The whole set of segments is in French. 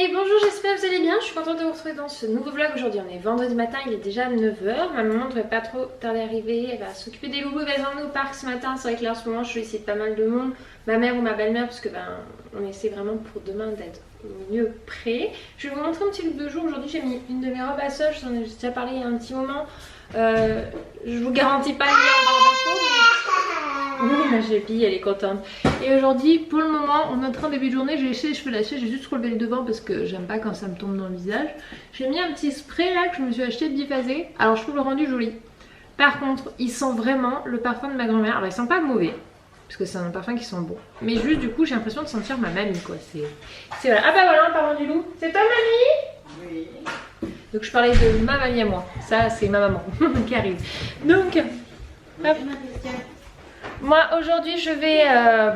Allez, bonjour, j'espère que vous allez bien. Je suis contente de vous retrouver dans ce nouveau vlog. Aujourd'hui on est vendredi matin, il est déjà 9 h. Ma maman ne devrait pas trop tarder à arriver. Elle va s'occuper des loulous, elle va les emmener au parc ce matin. C'est vrai que là en ce moment je suis ici de pas mal de monde. Ma mère ou ma belle-mère, parce que on essaie vraiment pour demain d'être mieux prêt. Je vais vous montrer un petit look de jour. Aujourd'hui j'ai mis une de mes robes à sol, j'en ai déjà parlé il y a un petit moment. Je vous garantis pas le lien en barre d'infos, mais... oui, ma chépie, elle est contente. Et aujourd'hui, pour le moment, on est en train de début de journée, j'ai laissé les cheveux lâchés, j'ai juste relevé le devant parce que j'aime pas quand ça me tombe dans le visage. J'ai mis un petit spray là que je me suis acheté biphasé. Alors je trouve le rendu joli. Par contre, il sent vraiment le parfum de ma grand-mère. Alors il sent pas mauvais, parce que c'est un parfum qui sent bon. Mais juste du coup, j'ai l'impression de sentir ma mamie quoi. C'est voilà. Ah bah voilà, un parfum du loup. C'est ta mamie? Oui. Donc je parlais de ma mamie à moi. Ça, c'est ma maman qui arrive. Donc, hop. Moi aujourd'hui je vais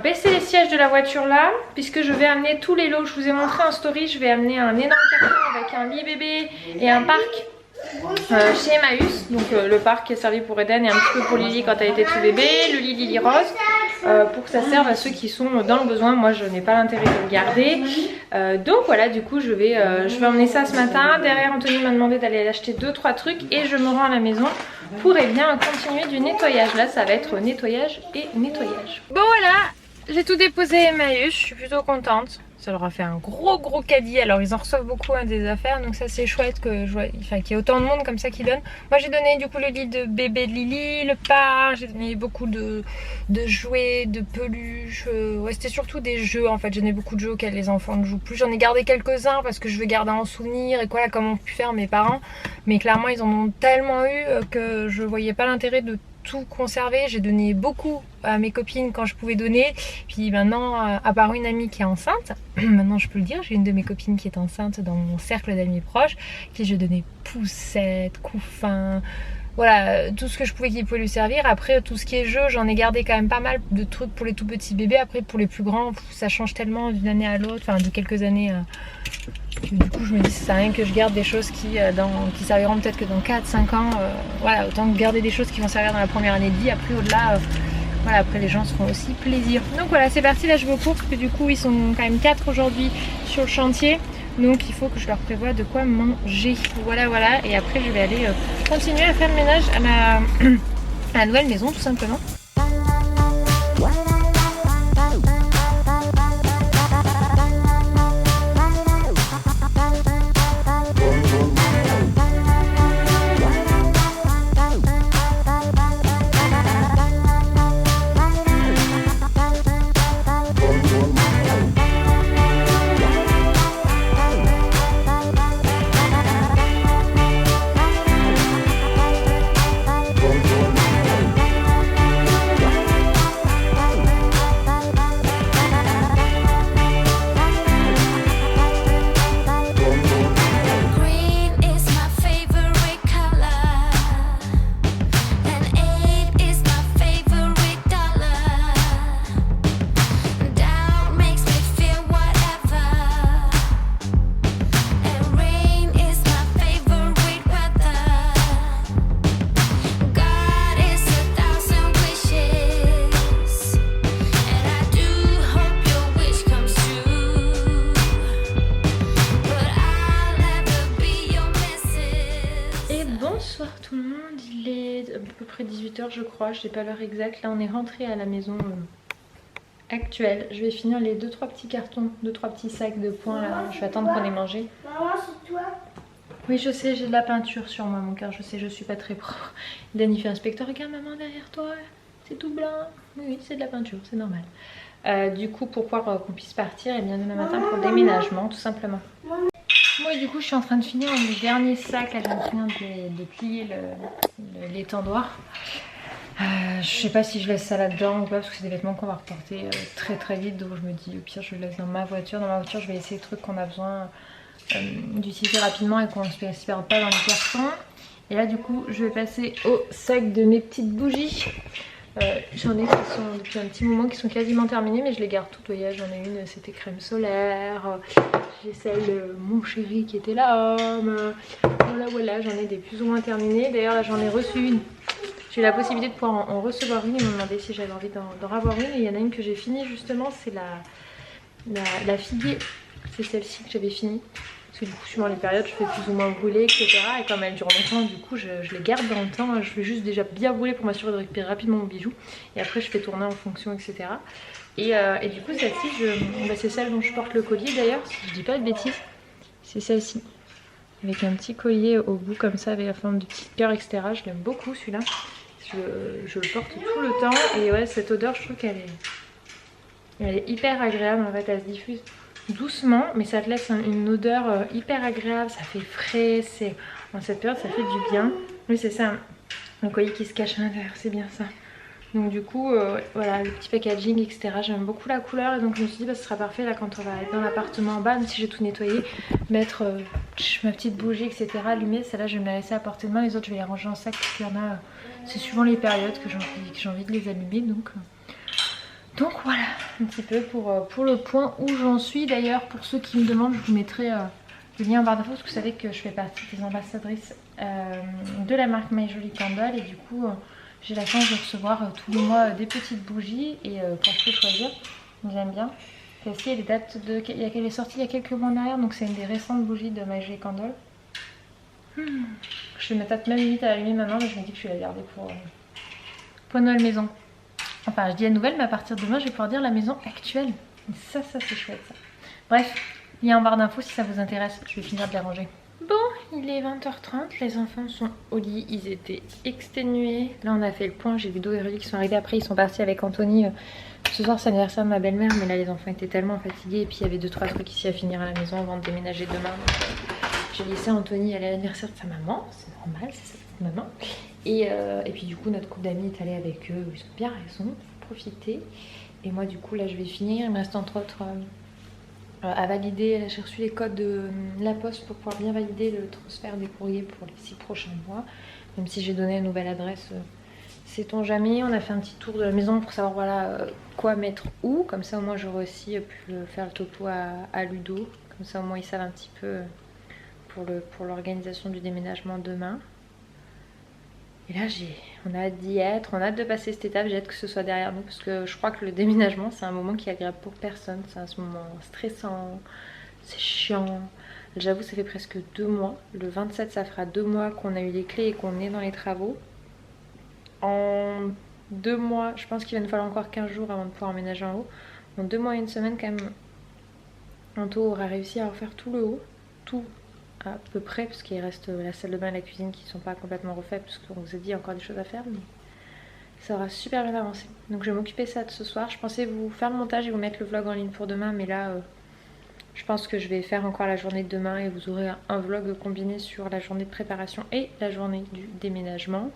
baisser les sièges de la voiture là, puisque je vais amener tous les lots. Je vous ai montré en story, je vais amener un énorme carton avec un lit bébé et un parc chez Emmaüs. Donc le parc qui est servi pour Eden et un petit peu pour Lily quand elle était tout bébé, le lit Lily Rose, pour que ça serve à ceux qui sont dans le besoin. Moi je n'ai pas l'intérêt de le garder. Donc voilà, du coup je vais emmener ça ce matin. Derrière Anthony m'a demandé d'aller acheter 2-3 trucs et je me rends à la maison pour bien continuer du nettoyage. Là ça va être nettoyage et nettoyage. Bon voilà, j'ai tout déposé à Emmaüs, je suis plutôt contente. Ça leur a fait un gros caddie. Alors ils en reçoivent beaucoup des affaires, donc ça c'est chouette que qu'il y ait autant de monde comme ça qui donne. Moi j'ai donné du coup le lit de bébé de Lily, le parc, j'ai donné beaucoup de jouets, de peluches. Ouais, c'était surtout des jeux en fait. J'en ai beaucoup de jeux auxquels les enfants ne jouent plus. J'en ai gardé quelques-uns parce que je veux garder en souvenir et quoi là, comme ont pu faire mes parents. Mais clairement ils en ont tellement eu que je voyais pas l'intérêt de tout conserver. J'ai donné beaucoup à mes copines quand je pouvais donner. Puis maintenant, à part une amie qui est enceinte, maintenant je peux le dire, j'ai une de mes copines qui est enceinte dans mon cercle d'amis proches, qui je donnais poussettes, couffins, voilà, tout ce que je pouvais qui pouvait lui servir. Après tout ce qui est jeu, j'en ai gardé quand même pas mal de trucs pour les tout petits bébés. Après pour les plus grands, ça change tellement d'une année à l'autre, enfin de quelques années du coup je me dis ça sert à rien que je garde des choses qui serviront peut-être que dans 4-5 ans. Voilà, autant que garder des choses qui vont servir dans la première année de vie. Après au-delà, voilà, après les gens se feront aussi plaisir. Donc voilà, c'est parti, là je vais aux courses, parce que du coup ils sont quand même 4 aujourd'hui sur le chantier. Donc il faut que je leur prévoie de quoi manger. Voilà, et après je vais aller continuer à faire le ménage à la nouvelle maison tout simplement. Bonsoir tout le monde, il est à peu près 18 h je crois, je sais pas l'heure exacte. Là on est rentré à la maison actuelle. Je vais finir les 2-3 petits cartons, 2-3 petits sacs de points là. Je vais attendre qu'on ait mangé. Maman, c'est toi? Oui je sais, j'ai de la peinture sur moi mon cœur, je sais, je suis pas très propre. Danny fait inspecteur, regarde maman derrière toi, c'est tout blanc. Oui c'est de la peinture, c'est normal. Du coup pour pouvoir qu'on puisse partir, et bien demain matin pour le déménagement tout simplement. Moi du coup je suis en train de finir mes derniers sacs, là je viens de finir de plier l'étendoir. Je sais pas si je laisse ça là-dedans ou pas, parce que c'est des vêtements qu'on va reporter très vite, donc je me dis au pire je le laisse dans ma voiture. Dans ma voiture je vais laisser les trucs qu'on a besoin d'utiliser rapidement et qu'on ne se perd pas dans les cartons. Et là du coup je vais passer au sac de mes petites bougies. J'en ai qui sont depuis un petit moment qui sont quasiment terminées, mais je les garde toutes. Vous voyez, j'en ai une, c'était crème solaire. J'ai celle de mon chéri qui était là. Voilà, j'en ai des plus ou moins terminées. D'ailleurs là j'en ai reçu une. J'ai eu la possibilité de pouvoir en recevoir une. Ils m'ont demandé si j'avais envie d'en avoir une. Et il y en a une que j'ai finie justement, c'est la figuier c'est celle-ci que j'avais fini. Parce que du coup, suivant les périodes, je fais plus ou moins brûler, etc. Et comme elle dure longtemps, du coup, je les garde dans le temps. Je fais juste déjà bien brûler pour m'assurer de récupérer rapidement mon bijou. Et après, je fais tourner en fonction, etc. Et du coup, celle-ci, bah, c'est celle dont je porte le collier d'ailleurs, si je dis pas de bêtises. C'est celle-ci. Avec un petit collier au bout comme ça, avec la forme de petit cœur, etc. Je l'aime beaucoup celui-là. Je le porte tout le temps. Et ouais, cette odeur, je trouve elle est hyper agréable. En fait, elle se diffuse doucement, mais ça te laisse une odeur hyper agréable. Ça fait frais. En cette période, ça fait du bien. Oui, c'est ça. Le collier qui se cache à l'intérieur, c'est bien ça. Donc du coup, voilà, le petit packaging, etc. J'aime beaucoup la couleur et donc je me suis dit, bah, ce sera parfait là quand on va être dans l'appartement en bas, même si j'ai tout nettoyé, mettre ma petite bougie, etc. allumée. Celle-là, je vais me la laisser à portée de main. Les autres, je vais les ranger en sac parce qu'il y en a, c'est suivant les périodes que j'ai envie de les allumer. Donc voilà, un petit peu pour le point où j'en suis. D'ailleurs, pour ceux qui me demandent, je vous mettrai le lien en barre d'infos parce que vous savez que je fais partie des ambassadrices de la marque My Jolie Candle et du coup... j'ai la chance de recevoir tous les mois des petites bougies et quand je peux choisir, j'aime bien. Celle-ci, elle date de, elle est sortie il y a quelques mois en arrière, donc c'est une des récentes bougies de My Jolie Candle. Je me tape même limite à allumer maintenant, mais je me dis que je vais la garder pour Noël maison. Enfin, je dis la nouvelle, mais à partir de demain, je vais pouvoir dire la maison actuelle. Et ça c'est chouette ça. Bref, lien en barre d'infos si ça vous intéresse, je vais finir de les ranger. Bon, il est 20h30, les enfants sont au lit, ils étaient exténués. Là on a fait le point, j'ai vu Do et Rudy qui sont arrivés après, ils sont partis avec Anthony. Ce soir c'est l'anniversaire de ma belle-mère, mais là les enfants étaient tellement fatigués et puis il y avait 2-3 trucs ici à finir à la maison avant de déménager demain. J'ai laissé Anthony aller à l'anniversaire de sa maman, c'est normal, c'est sa petite maman. Et puis du coup notre couple d'amis est allé avec eux, ils ont bien raison, faut profiter. Et moi du coup là je vais finir, il me reste entre autres... à valider, j'ai reçu les codes de la poste pour pouvoir bien valider le transfert des courriers pour les 6 prochains mois. Même si j'ai donné une nouvelle adresse, sait-on jamais. On a fait un petit tour de la maison pour savoir voilà quoi mettre où. Comme ça au moins j'aurais aussi pu faire le topo à Ludo. Comme ça au moins ils savent un petit peu pour l'organisation du déménagement demain. Et là on a hâte d'y être, on a hâte de passer cette étape, j'ai hâte que ce soit derrière nous parce que je crois que le déménagement c'est un moment qui est agréable pour personne, c'est un moment stressant, c'est chiant. J'avoue ça fait presque 2 mois, le 27 ça fera 2 mois qu'on a eu les clés et qu'on est dans les travaux. En 2 mois, je pense qu'il va nous falloir encore 15 jours avant de pouvoir emménager en haut. En 2 mois et 1 semaine quand même, Anto aura réussi à refaire tout le haut, tout. À peu près, parce qu'il reste la salle de bain et la cuisine qui ne sont pas complètement refaites, parce qu'on vous a dit il y a encore des choses à faire, mais ça aura super bien avancé. Donc je vais m'occuper de ça de ce soir. Je pensais vous faire le montage et vous mettre le vlog en ligne pour demain, mais là je pense que je vais faire encore la journée de demain et vous aurez un vlog combiné sur la journée de préparation et la journée du déménagement.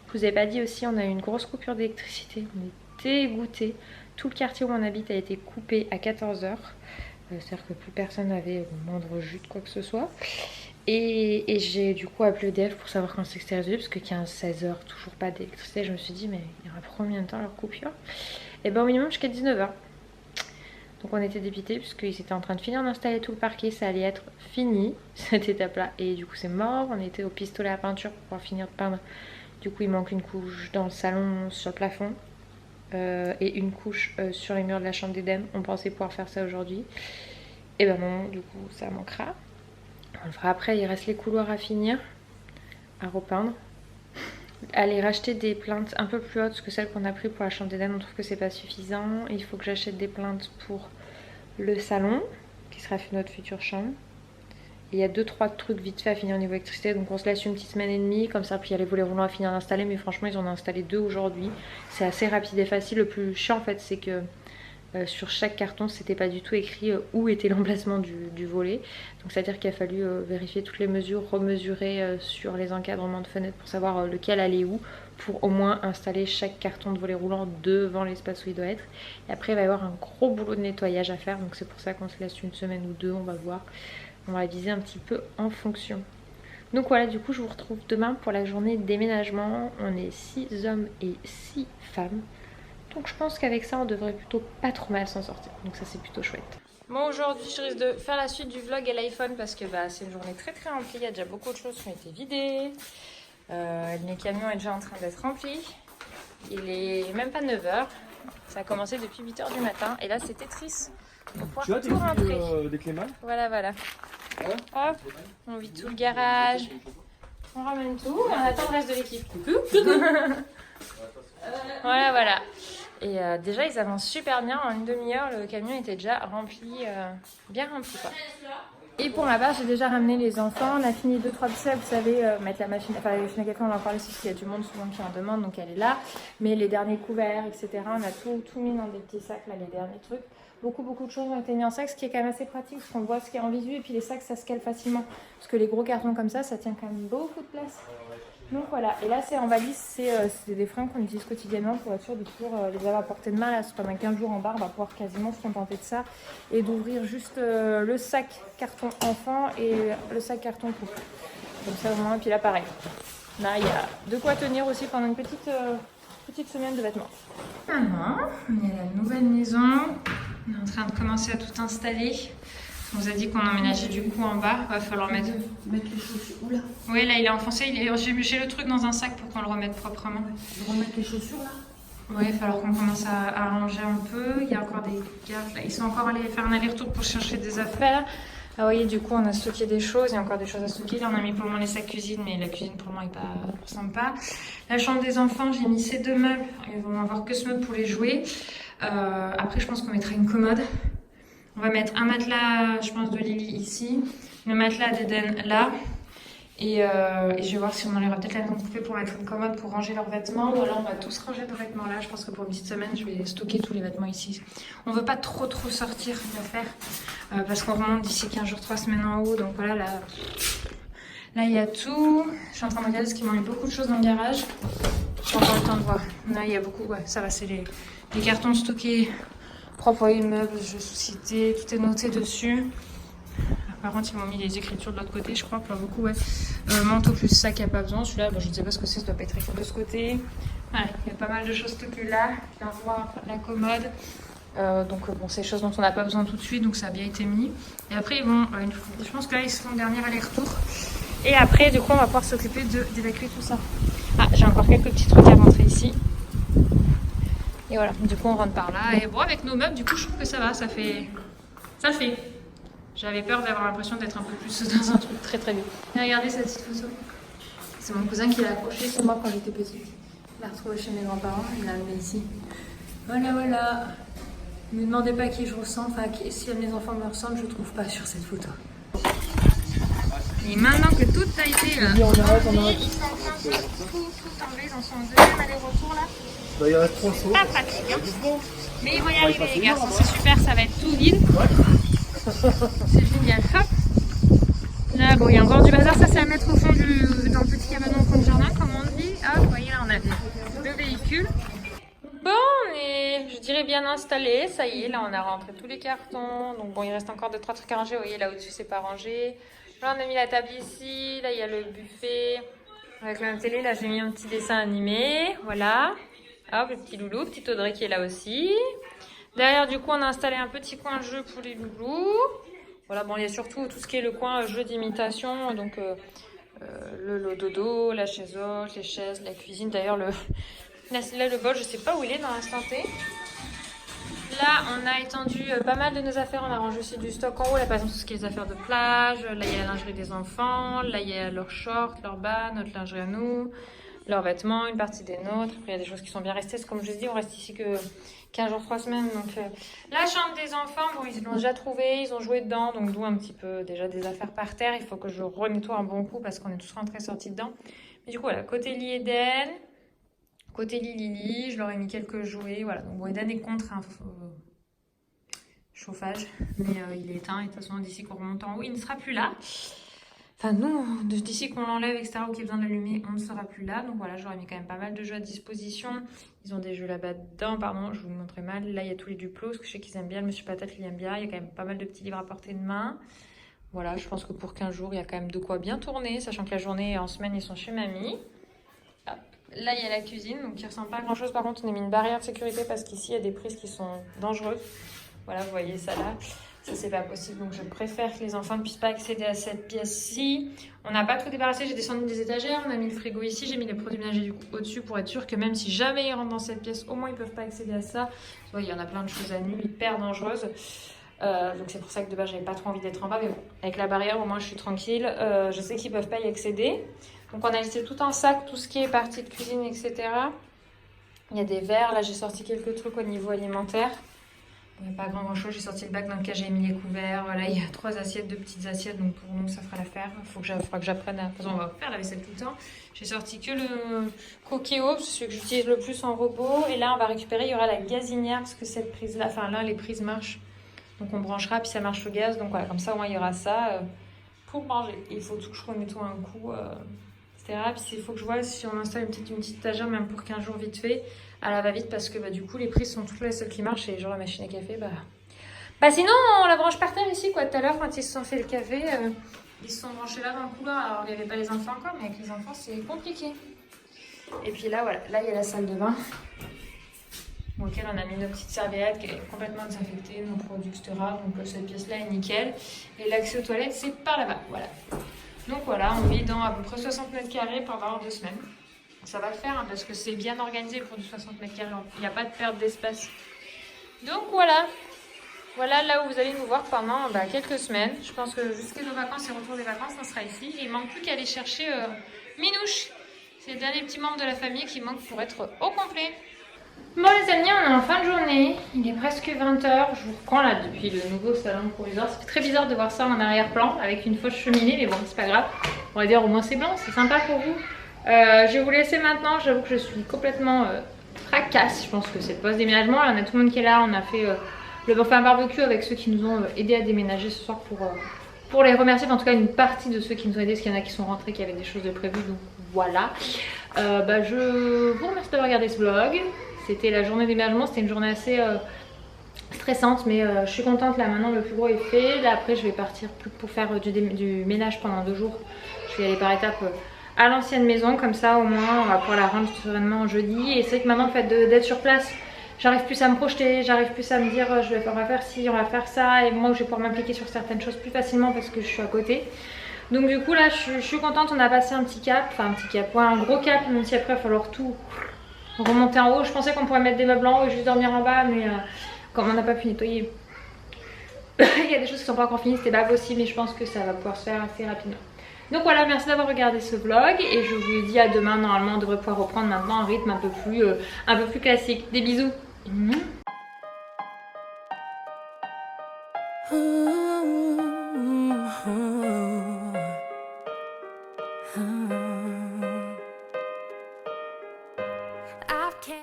Je vous ai pas dit aussi, on a eu une grosse coupure d'électricité, on est dégoûtés. Tout le quartier où on habite a été coupé à 14 h. C'est-à-dire que plus personne n'avait le moindre jus de quoi que ce soit. Et j'ai du coup appelé EDF pour savoir quand c'était résolu, parce que 15-16 h, toujours pas d'électricité. Je me suis dit, mais il y aura combien de temps leur coupure? Et ben au minimum jusqu'à 19 h. Donc on était dépités, puisqu'ils étaient en train de finir d'installer tout le parquet. Ça allait être fini, cette étape-là. Et du coup c'est mort, on était au pistolet à peinture pour pouvoir finir de peindre. Du coup il manque une couche dans le salon, sur le plafond. Et une couche sur les murs de la chambre d'Edem. On pensait pouvoir faire ça aujourd'hui. Et ben non, du coup ça manquera. On le fera après, il reste les couloirs à finir, à repeindre. Aller racheter des plaintes un peu plus hautes que celles qu'on a prises pour la chambre d'Edem, on trouve que c'est pas suffisant. Il faut que j'achète des plaintes pour le salon, qui sera notre future chambre. Il y a 2-3 trucs vite fait à finir au niveau électricité, donc on se laisse une petite semaine et demie, comme ça, puis il y a les volets roulants à finir d'installer, mais franchement ils en ont installé 2 aujourd'hui. C'est assez rapide et facile. Le plus chiant en fait c'est que sur chaque carton c'était pas du tout écrit où était l'emplacement du volet. Donc c'est à dire qu'il a fallu vérifier toutes les mesures, remesurer sur les encadrements de fenêtres pour savoir lequel allait où, pour au moins installer chaque carton de volet roulant devant l'espace où il doit être. Et après il va y avoir un gros boulot de nettoyage à faire, donc c'est pour ça qu'on se laisse une semaine ou 2, on va voir. On va viser un petit peu en fonction. Donc voilà, du coup je vous retrouve demain pour la journée de déménagement. On est 6 hommes et 6 femmes. Donc je pense qu'avec ça on devrait plutôt pas trop mal s'en sortir. Donc ça c'est plutôt chouette. Bon, aujourd'hui je risque de faire la suite du vlog et l'iPhone parce que c'est une journée très remplie. Il y a déjà beaucoup de choses qui ont été vidées. Les camions est déjà en train d'être remplis. Il est même pas 9 h. Ça a commencé depuis 8 h du matin. Et là c'est Tetris pour Tu as pouvoir tout rentrer. des clés mal? Voilà, voilà. Ouais. Hop, on vide tout le garage. On ramène tout et on attend le reste de l'équipe. Coucou. Voilà, voilà. Et déjà, ils avancent super bien. En une demi-heure, le camion était déjà rempli, bien rempli, quoi. Et pour ma part, j'ai déjà ramené les enfants. On a fini 2-3 petits sacs, vous savez, mettre la machine, enfin la machine à café, on en parlait aussi, parce qu'il y a du monde souvent qui en demande, donc elle est là. Mais les derniers couverts, etc., on a tout mis dans des petits sacs, là, les derniers trucs. Beaucoup de choses ont été mis en sac, ce qui est quand même assez pratique, parce qu'on voit ce qui est en visu, et puis les sacs, ça se cale facilement. Parce que les gros cartons comme ça tient quand même beaucoup de place. Donc voilà, et là c'est en valise, c'est des fringues qu'on utilise quotidiennement pour être sûr de toujours les avoir à portée de main. Là, pendant 15 jours en bas, on va pouvoir quasiment se contenter de ça et d'ouvrir juste le sac carton enfant et le sac carton couple. Comme ça au moins, et puis là pareil. Là il y a de quoi tenir aussi pendant une petite semaine de vêtements. Maintenant, on est à la nouvelle maison, on est en train de commencer à tout installer. On vous a dit qu'on emménageait du coup en bas, il va falloir mettre les chaussures. Oula. Oui, là il est enfoncé, j'ai le truc dans un sac pour qu'on le remette proprement. Remettre les chaussures là. Oui, il va falloir qu'on commence à ranger un peu. Il y a encore des gars, là, ils sont encore allés faire un aller-retour pour chercher des affaires. Ah, vous voyez, du coup on a stocké des choses, il y a encore des choses à stocker. Là on a mis pour le moment les sacs cuisine, mais la cuisine pour le moment ne ressemble pas. La chambre des enfants, j'ai mis ces 2 meubles, ils vont avoir que ce meuble pour les jouer. Après je pense qu'on mettra une commode. On va mettre un matelas, je pense, de Lily ici, le matelas d'Eden là, et je vais voir si on enlèvera peut-être la coupée pour mettre une commode pour ranger leurs vêtements. Voilà, on va tous ranger nos vêtements là. Je pense que pour une petite semaine, je vais stocker tous les vêtements ici. On veut pas trop sortir d'affaires parce qu'on remonte d'ici 15 jours, 3 semaines en haut. Donc voilà, là il y a tout. Je suis en train de regarder parce qu'il manque beaucoup de choses dans le garage. J'ai encore le temps de voir. Là il y a beaucoup, ouais, ça va, c'est les cartons stockés. Propre immeuble, jeux société, tout est noté dessus. Par contre, ils m'ont mis les écritures de l'autre côté, je crois, pas beaucoup, ouais. Manteau plus sac, il n'y a pas besoin. Celui-là, je ne sais pas ce que c'est, ça doit pas être écrit de ce côté. Voilà, il y a pas mal de choses stockées là. L'armoire, la commode. Donc, bon, c'est des choses dont on n'a pas besoin tout de suite, donc ça a bien été mis. Et après, ils vont, je pense que là, ils se font le dernier aller-retour. Et après, du coup, on va pouvoir s'occuper d'évacuer tout ça. Ah, j'ai encore quelques petits trucs à rentrer ici. Et voilà, du coup on rentre par là. Et bon, avec nos meubles, du coup je trouve que ça va, ça fait. J'avais peur d'avoir l'impression d'être un peu plus dans un truc très très bien. Et regardez cette petite photo. C'est mon cousin qui l'a accrochée sur moi quand j'étais petite. Il l'a retrouvée chez mes grands-parents, il l'a amenée ici. Voilà, voilà. Ne me demandez pas à qui je ressemble, enfin si mes enfants me ressemblent, je ne trouve pas sur cette photo. Et maintenant que tout a été enlevé, ils sont en train de tout enlever dans son deuxième aller-retour là. Bah, il y en a 3 sauts. Pas pratique, hein. Mais ils vont y arriver les garçons, c'est super, ça va être tout vide. C'est génial, hop. Là, bon, il y a encore du bazar, ça c'est à mettre au fond dans le petit cabanon au fond du jardin, comme on dit. Hop, vous voyez là, on a 2 véhicules. Bon, on est, je dirais, bien installé, ça y est, là on a rentré tous les cartons. Donc bon, il reste encore 2-3 trucs à ranger, vous voyez là au-dessus c'est pas rangé. Là on a mis la table ici, là il y a le buffet. Avec la télé, là j'ai mis un petit dessin animé, voilà. Hop, le petit loulou, petit Audrey qui est là aussi. Derrière, du coup, on a installé un petit coin jeu pour les loulous. Voilà, bon, il y a surtout tout ce qui est le coin jeu d'imitation. Donc, le dodo, la chaise haute, les chaises, la cuisine. D'ailleurs, là, le bol, je sais pas où il est dans l'instant T. Là, on a étendu pas mal de nos affaires. On a rangé aussi du stock en haut. Là, par exemple, tout ce qui est les affaires de plage. Là, il y a la lingerie des enfants. Là, il y a leurs shorts, leurs bas, notre lingerie à nous. Leurs vêtements, une partie des nôtres. Après, il y a des choses qui sont bien restées. Comme je vous ai dit, on reste ici que 15 jours, 3 semaines. Donc, la chambre des enfants, bon, ils l'ont déjà trouvée. Ils ont joué dedans. Donc, d'où un petit peu déjà des affaires par terre. Il faut que je renettoie un bon coup parce qu'on est tous rentrés sortis dedans. Mais du coup, voilà, côté lit Eden, côté lit Lily, je leur ai mis quelques jouets. Voilà, donc bon, Eden est contre un chauffage. Mais il est éteint. Et de toute façon, d'ici qu'on remonte en haut, il ne sera plus là. Enfin, nous, d'ici qu'on l'enlève, etc., ou qu'il y ait besoin de l'allumer, on ne sera plus là. Donc voilà, j'aurais mis quand même pas mal de jeux à disposition. Ils ont des jeux là-bas dedans, pardon, je vous montrerai mal. Là, il y a tous les Duplos, parce que je sais qu'ils aiment bien. Le Monsieur Patate, il aime bien. Il y a quand même pas mal de petits livres à portée de main. Voilà, je pense que pour 15 jours, il y a quand même de quoi bien tourner, sachant que la journée, en semaine, ils sont chez mamie. Hop. Là, il y a la cuisine, donc qui ressemble pas à grand-chose. Par contre, on a mis une barrière de sécurité parce qu'ici, il y a des prises qui sont dangereuses. Voilà, vous voyez ça là. Ça, c'est pas possible, donc je préfère que les enfants ne puissent pas accéder à cette pièce-ci. On n'a pas tout débarrassé, j'ai descendu des étagères, on a mis le frigo ici, j'ai mis les produits ménagers du coup au-dessus pour être sûr que même si jamais ils rentrent dans cette pièce, au moins ils peuvent pas accéder à ça. Vous voyez, il y en a plein de choses à nu, hyper dangereuses. Donc c'est pour ça que de base j'avais pas trop envie d'être en bas, mais bon, avec la barrière au moins je suis tranquille. Je sais qu'ils peuvent pas y accéder. Donc on a laissé tout en sac, tout ce qui est partie de cuisine, etc. Il y a des verres, là j'ai sorti quelques trucs au niveau alimentaire. Il n'y a pas grand chose, j'ai sorti le bac dans lequel j'ai mis les couverts. Là il y a 3 assiettes, 2 petites assiettes, donc pour nous ça fera l'affaire. Il faudra que j'apprenne à... De toute façon on va faire la vaisselle tout le temps. J'ai sorti que le Cookéo, c'est celui que j'utilise le plus en robot. Et là on va récupérer, il y aura la gazinière, parce que cette prise là, enfin là les prises marchent. Donc on branchera, puis ça marche au gaz. Donc voilà, comme ça au moins il y aura ça pour manger. Et il faut tout que je remette un coup, etc. Puis il faut que je vois si on installe une petite étagère, même pour 15 jours vite fait, à la va-vite, parce que du coup les prises sont toutes les seules qui marchent. Et genre la machine à café, sinon on la branche par terre ici quoi. Tout à l'heure quand ils se sont fait le café, ils se sont branchés là dans le couloir. Alors il n'y avait pas les enfants encore, mais avec les enfants c'est compliqué. Et puis là voilà, là il y a la salle de bain, auquel on a mis nos petites serviettes qui est complètement désinfectée, nos produits, etc. Donc cette pièce-là est nickel. Et l'accès aux toilettes, c'est par là-bas. Voilà. Donc voilà, on vit dans à peu près 60 mètres carrés pendant 2 semaines. Ça va le faire hein, parce que c'est bien organisé pour du 60 mètres carrés. Il n'y a pas de perte d'espace. Donc voilà. Voilà là où vous allez nous voir pendant quelques semaines. Je pense que jusqu'à nos vacances et retour des vacances, on sera ici. Et il ne manque plus qu'à aller chercher Minouche. C'est le dernier petit membre de la famille qui manque pour être au complet. Bon les amis, on est en fin de journée, il est presque 20h, je vous reprends là depuis le nouveau salon provisoire. C'est très bizarre de voir ça en arrière-plan avec une fausse cheminée, mais bon c'est pas grave, on va dire au moins c'est blanc, c'est sympa pour vous. Je vais vous laisser maintenant, j'avoue que je suis complètement fracasse, je pense que c'est le post-déménagement, on a tout le monde qui est là, on a fait un barbecue avec ceux qui nous ont aidé à déménager ce soir pour les remercier, en tout cas une partie de ceux qui nous ont aidés, parce qu'il y en a qui sont rentrés, qui avaient des choses de prévues, donc voilà. Je vous remercie d'avoir regardé ce vlog. C'était la journée déménagement, c'était une journée assez stressante, mais je suis contente là maintenant, le plus gros est fait. Là après je vais partir pour faire du ménage pendant 2 jours. Je vais aller par étapes à l'ancienne maison, comme ça au moins on va pouvoir la rendre sereinement jeudi. Et c'est vrai que maintenant le fait d'être sur place, j'arrive plus à me projeter, j'arrive plus à me dire on va faire ci, on va faire ça. Et moi je vais pouvoir m'impliquer sur certaines choses plus facilement parce que je suis à côté. Donc du coup là je suis contente, on a passé un petit cap, un gros cap, même si après il va falloir tout remonter en haut. Je pensais qu'on pourrait mettre des meubles en haut et juste dormir en bas, mais comme on n'a pas pu nettoyer, il y a des choses qui sont pas encore finies, c'était pas possible, mais je pense que ça va pouvoir se faire assez rapidement. Donc voilà, merci d'avoir regardé ce vlog et je vous dis à demain. Normalement on devrait pouvoir reprendre maintenant un rythme un peu plus classique. Des bisous.